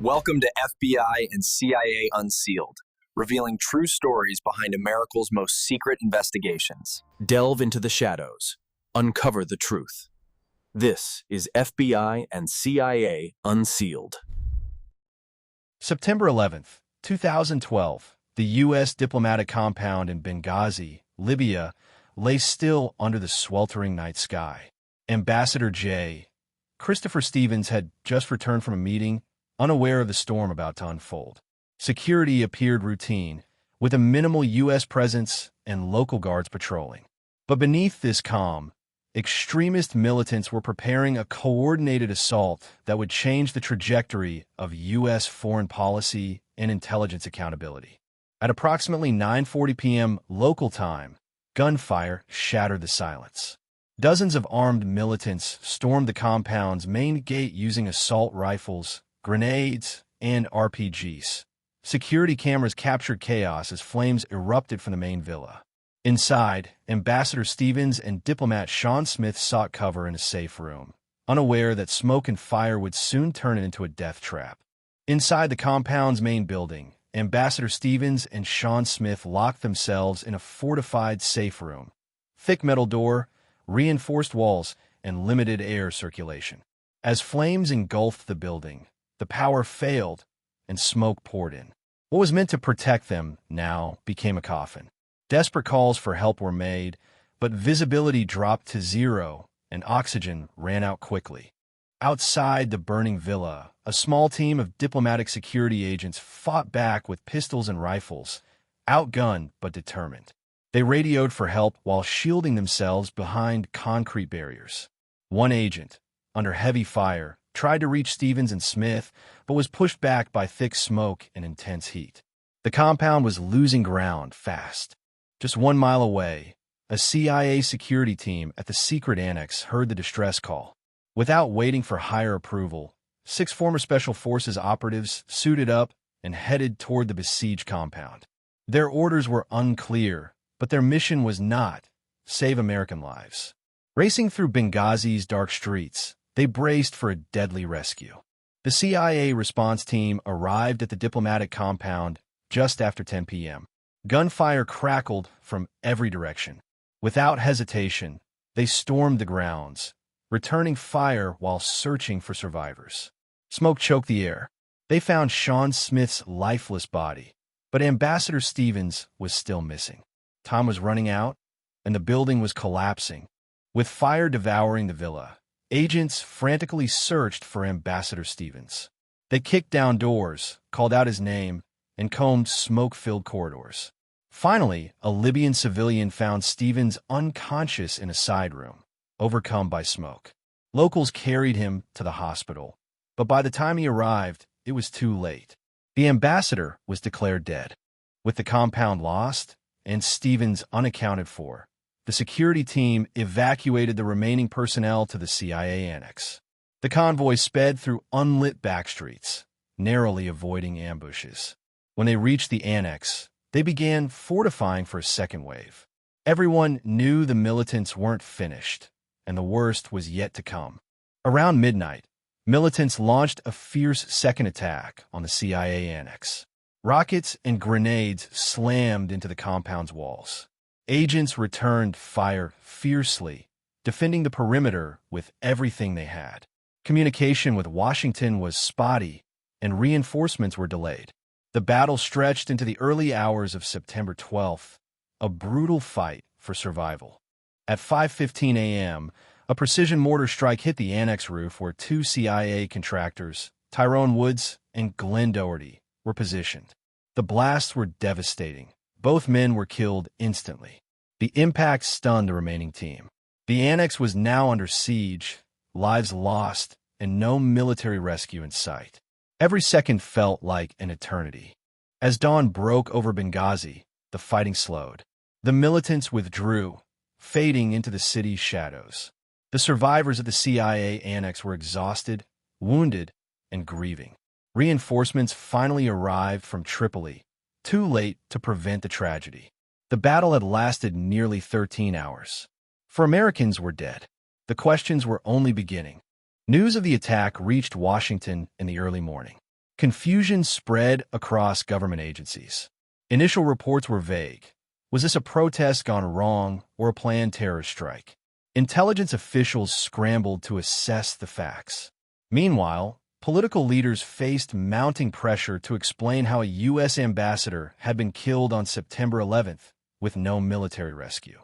Welcome to FBI and CIA Unsealed, revealing true stories behind America's most secret investigations. Delve into the shadows. Uncover the truth. This is FBI and CIA Unsealed. September 11th, 2012, the U.S. diplomatic compound in Benghazi, Libya, lay still under the sweltering night sky. Ambassador J. Christopher Stevens had just returned from a meeting, unaware of the storm about to unfold. Security appeared routine, with a minimal U.S. presence and local guards patrolling. But beneath this calm, extremist militants were preparing a coordinated assault that would change the trajectory of U.S. foreign policy and intelligence accountability. At approximately 9:40 p.m. local time, gunfire shattered the silence. Dozens of armed militants stormed the compound's main gate using assault rifles, grenades, and RPGs. Security cameras captured chaos as flames erupted from the main villa. Inside, Ambassador Stevens and diplomat Sean Smith sought cover in a safe room, unaware that smoke and fire would soon turn it into a death trap. Inside the compound's main building, Ambassador Stevens and Sean Smith locked themselves in a fortified safe room. Thick metal door, reinforced walls, and limited air circulation. As flames engulfed the building, the power failed and smoke poured in. What was meant to protect them now became a coffin. Desperate calls for help were made, but visibility dropped to zero and oxygen ran out quickly. Outside the burning villa, a small team of diplomatic security agents fought back with pistols and rifles, outgunned but determined. They radioed for help while shielding themselves behind concrete barriers. One agent, under heavy fire, tried to reach Stevens and Smith, but was pushed back by thick smoke and intense heat. The compound was losing ground fast. Just 1 mile away, a CIA security team at the secret annex heard the distress call. Without waiting for higher approval, 6 former Special Forces operatives suited up and headed toward the besieged compound. Their orders were unclear, but their mission was not save American lives. Racing through Benghazi's dark streets, they braced for a deadly rescue. The CIA response team arrived at the diplomatic compound just after 10 p.m. Gunfire crackled from every direction. Without hesitation, they stormed the grounds, returning fire while searching for survivors. Smoke choked the air. They found Sean Smith's lifeless body, but Ambassador Stevens was still missing. Time was running out, and the building was collapsing. With fire devouring the villa, agents frantically searched for Ambassador Stevens. They kicked down doors, called out his name, and combed smoke-filled corridors. Finally, a Libyan civilian found Stevens unconscious in a side room, overcome by smoke. Locals carried him to the hospital, but by the time he arrived, it was too late. The ambassador was declared dead. With the compound lost and Stevens unaccounted for, the security team evacuated the remaining personnel to the CIA annex. The convoy sped through unlit backstreets, narrowly avoiding ambushes. When they reached the annex, they began fortifying for a second wave. Everyone knew the militants weren't finished, and the worst was yet to come. Around midnight, militants launched a fierce second attack on the CIA annex. Rockets and grenades slammed into the compound's walls. Agents returned fire fiercely, defending the perimeter with everything they had. Communication with Washington was spotty, and reinforcements were delayed. The battle stretched into the early hours of September 12th, a brutal fight for survival. At 5:15 a.m., a precision mortar strike hit the annex roof where 2 CIA contractors, Tyrone Woods and Glenn Doherty, were positioned. The blasts were devastating. Both men were killed instantly. The impact stunned the remaining team. The annex was now under siege, lives lost, and no military rescue in sight. Every second felt like an eternity. As dawn broke over Benghazi, the fighting slowed. The militants withdrew, fading into the city's shadows. The survivors of the CIA annex were exhausted, wounded, and grieving. Reinforcements finally arrived from Tripoli, too late to prevent the tragedy. The battle had lasted nearly 13 hours. 4 Americans were dead. The questions were only beginning. News of the attack reached Washington in the early morning. Confusion spread across government agencies. Initial reports were vague. Was this a protest gone wrong or a planned terrorist strike? Intelligence officials scrambled to assess the facts. Meanwhile, political leaders faced mounting pressure to explain how a U.S. ambassador had been killed on September 11th with no military rescue.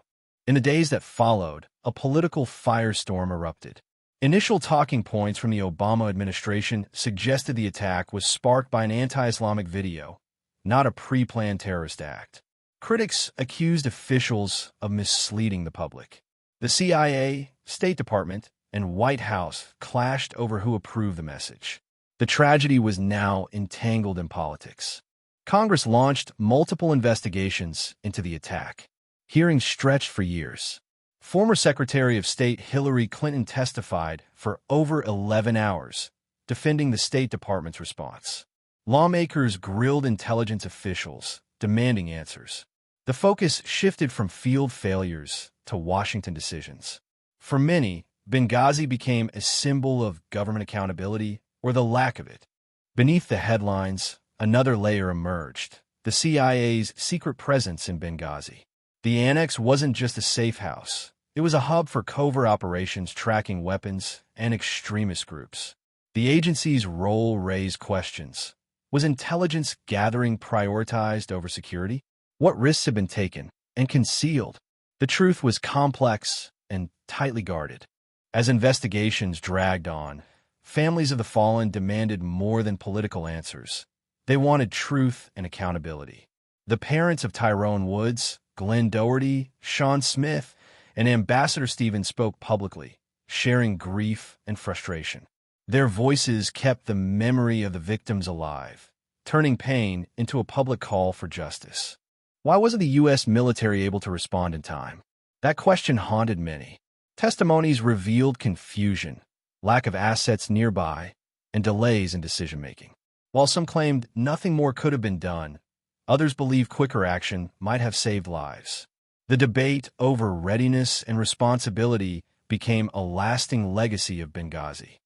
In the days that followed, a political firestorm erupted. Initial talking points from the Obama administration suggested the attack was sparked by an anti-Islamic video, not a pre-planned terrorist act. Critics accused officials of misleading the public. The CIA, State Department, and White House clashed over who approved the message. The tragedy was now entangled in politics. Congress launched multiple investigations into the attack. Hearings stretched for years. Former Secretary of State Hillary Clinton testified for over 11 hours, defending the State Department's response. Lawmakers grilled intelligence officials, demanding answers. The focus shifted from field failures to Washington decisions. For many, Benghazi became a symbol of government accountability or the lack of it. Beneath the headlines, another layer emerged: the CIA's secret presence in Benghazi. The annex wasn't just a safe house. It was a hub for covert operations tracking weapons and extremist groups. The agency's role raised questions. Was intelligence gathering prioritized over security? What risks had been taken and concealed? The truth was complex and tightly guarded. As investigations dragged on, families of the fallen demanded more than political answers. They wanted truth and accountability. The parents of Tyrone Woods, Glenn Doherty, Sean Smith, and Ambassador Stevens spoke publicly, sharing grief and frustration. Their voices kept the memory of the victims alive, turning pain into a public call for justice. Why wasn't the U.S. military able to respond in time? That question haunted many. Testimonies revealed confusion, lack of assets nearby, and delays in decision-making. While some claimed nothing more could have been done, others believed quicker action might have saved lives. The debate over readiness and responsibility became a lasting legacy of Benghazi.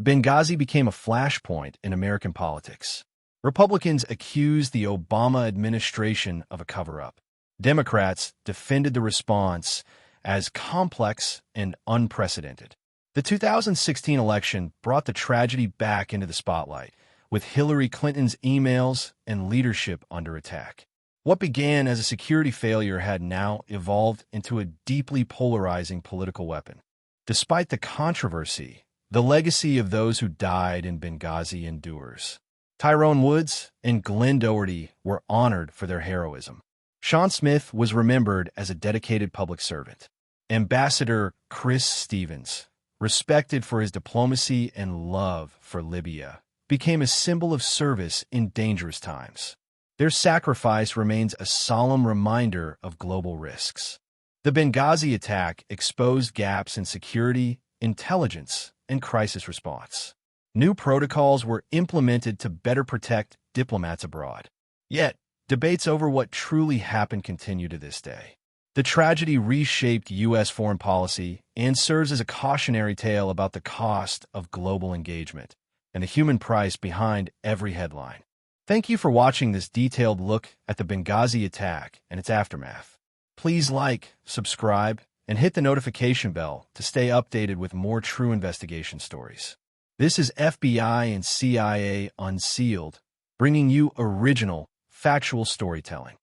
Benghazi became a flashpoint in American politics. Republicans accused the Obama administration of a cover-up. Democrats defended the response as complex and unprecedented. The 2016 election brought the tragedy back into the spotlight, with Hillary Clinton's emails and leadership under attack. What began as a security failure had now evolved into a deeply polarizing political weapon. Despite the controversy, the legacy of those who died in Benghazi endures. Tyrone Woods and Glenn Doherty were honored for their heroism. Sean Smith was remembered as a dedicated public servant. Ambassador Chris Stevens, respected for his diplomacy and love for Libya, became a symbol of service in dangerous times. Their sacrifice remains a solemn reminder of global risks. The Benghazi attack exposed gaps in security, intelligence, and crisis response. New protocols were implemented to better protect diplomats abroad. Yet, debates over what truly happened continue to this day. The tragedy reshaped U.S. foreign policy and serves as a cautionary tale about the cost of global engagement and the human price behind every headline. Thank you for watching this detailed look at the Benghazi attack and its aftermath. Please like, subscribe, and hit the notification bell to stay updated with more true investigation stories. This is FBI and CIA Unsealed, bringing you original, factual storytelling.